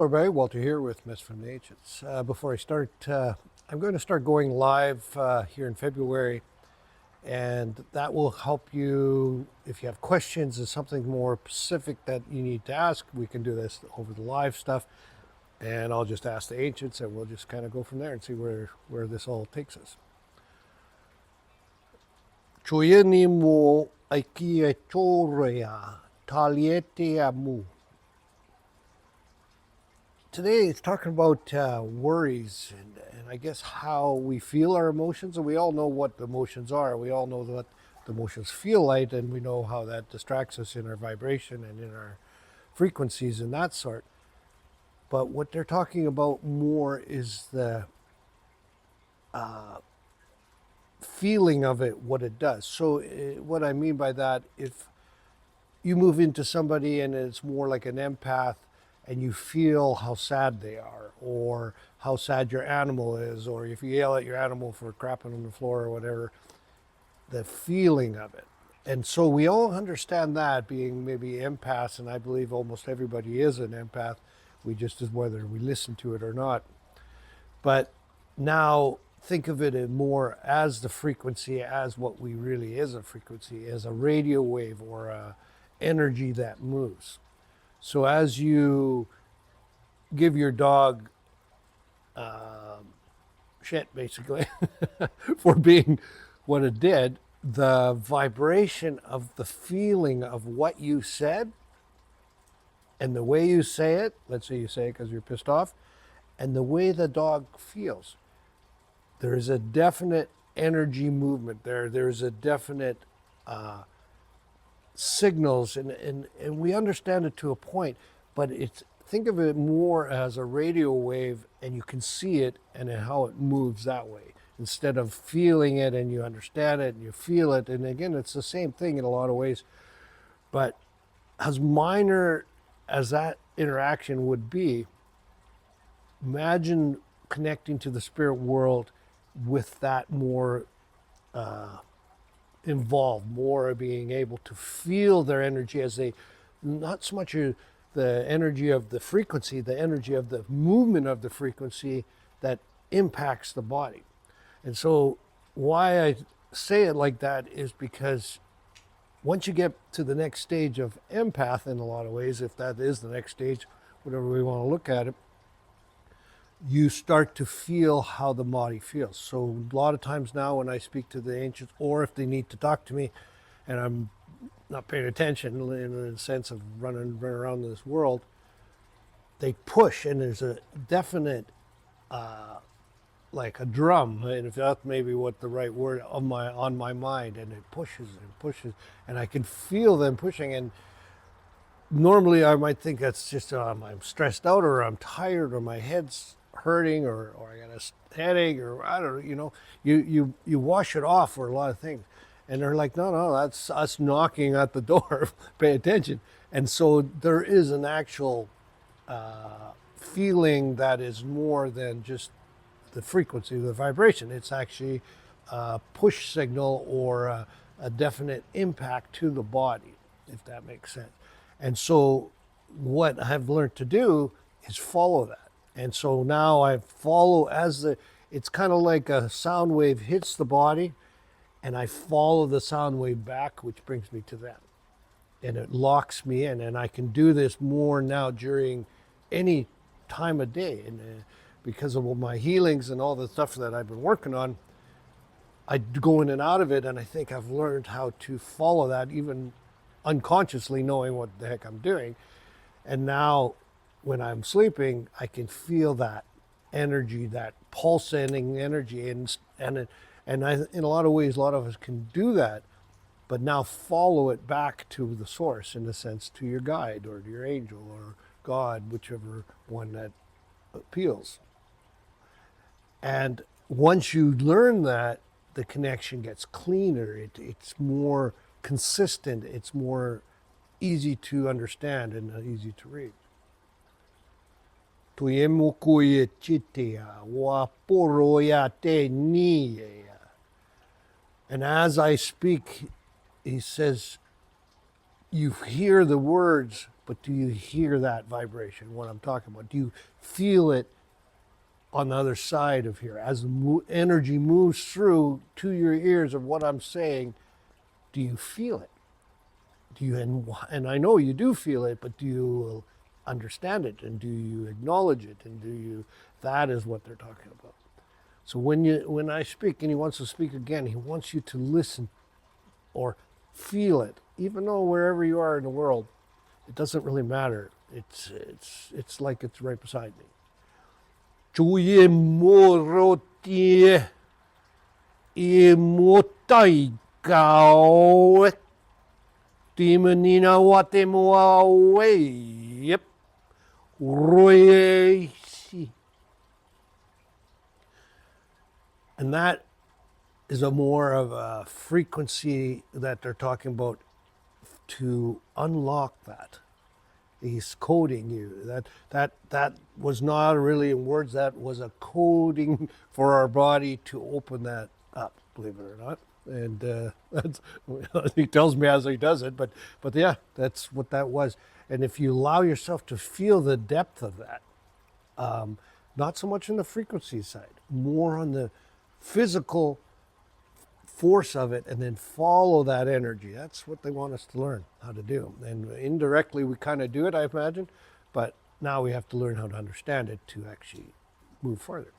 Hello, everybody. Walter here with Mess from the Ancients. Before I start, I'm going to start going live here in February, and that will help you if you have questions and something more specific that you need to ask. We can do this over the live stuff, and I'll just ask the Ancients, and we'll just kind of go from there and see where this all takes us. Choyeni mo aikia chorea taliete amu. Today it's talking about worries and I guess how we feel our emotions, and we all know what the emotions are. We all know what the emotions feel like, and we know how that distracts us in our vibration and in our frequencies and that sort. But what they're talking about more is the feeling of it, what it does. So what I mean by that, if you move into somebody and it's more like an empath, and you feel how sad they are, or how sad your animal is, or if you yell at your animal for crapping on the floor or whatever, the feeling of it. And so we all understand that, being maybe empaths, and I believe almost everybody is an empath. We just as whether we listen to it or not. But now think of it more as the frequency, as what we really is a frequency, as a radio wave or a energy that moves. So as you give your dog shit, basically, for being what it did, the vibration of the feeling of what you said and the way you say it, let's say you say it because you're pissed off, and the way the dog feels, there is a definite energy movement there. There's a definite signals, and we understand it to a point, but it's think of it more as a radio wave, and you can see it and how it moves that way instead of feeling it, and you understand it and you feel it. And again, it's the same thing in a lot of ways, but as minor as that interaction would be, imagine connecting to the spirit world with that more involved, more being able to feel their energy as they, not so much the energy of the frequency, the energy of the movement of the frequency that impacts the body. And so why I say it like that is because once you get to the next stage of empath, in a lot of ways, if that is the next stage, whatever we want to look at it, you start to feel how the body feels. So a lot of times now when I speak to the ancients, or if they need to talk to me and I'm not paying attention in the sense of running around this world, they push, and there's a definite like a drum, and if that's maybe what the right word on my mind, and it pushes and pushes, and I can feel them pushing. And normally I might think that's just I'm stressed out, or I'm tired, or my head's hurting, or I got a headache, or I don't know, you wash it off for a lot of things. And they're like, no, that's us knocking at the door. Pay attention. And so there is an actual feeling that is more than just the frequency, the vibration. It's actually a push signal, or a definite impact to the body, if that makes sense. And so what I've learned to do is follow that. And so now I follow it's kind of like a sound wave hits the body, and I follow the sound wave back, which brings me to them. And it locks me in, and I can do this more now during any time of day. And because of my healings and all the stuff that I've been working on, I go in and out of it, and I think I've learned how to follow that, even unconsciously knowing what the heck I'm doing. And now when I'm sleeping, I can feel that energy, that pulsating energy, and in a lot of ways, a lot of us can do that, but now follow it back to the source, in a sense, to your guide or to your angel or God, whichever one that appeals. And once you learn that, the connection gets cleaner. It's more consistent. It's more easy to understand and easy to read. And as I speak, he says, you hear the words, but do you hear that vibration, what I'm talking about? Do you feel it on the other side of here? As the energy moves through to your ears of what I'm saying, do you feel it? Do you, and I know you do feel it, but do you understand it, and do you acknowledge it, and do you, that is what they're talking about. So when I speak and he wants to speak again, he wants you to listen or feel it, even though wherever you are in the world, it doesn't really matter. It's like it's right beside me. Chuye morotie imotai kao timanina watemoa yep royesi. And that is a more of a frequency that they're talking about to unlock that. He's coding you. That was not really in words. That was a coding for our body to open that up. Believe it or not. And that's, he tells me as he does it. But yeah, that's what that was. And if you allow yourself to feel the depth of that, not so much on the frequency side, more on the physical force of it, and then follow that energy. That's what they want us to learn how to do. And indirectly we kind of do it, I imagine, but now we have to learn how to understand it to actually move further.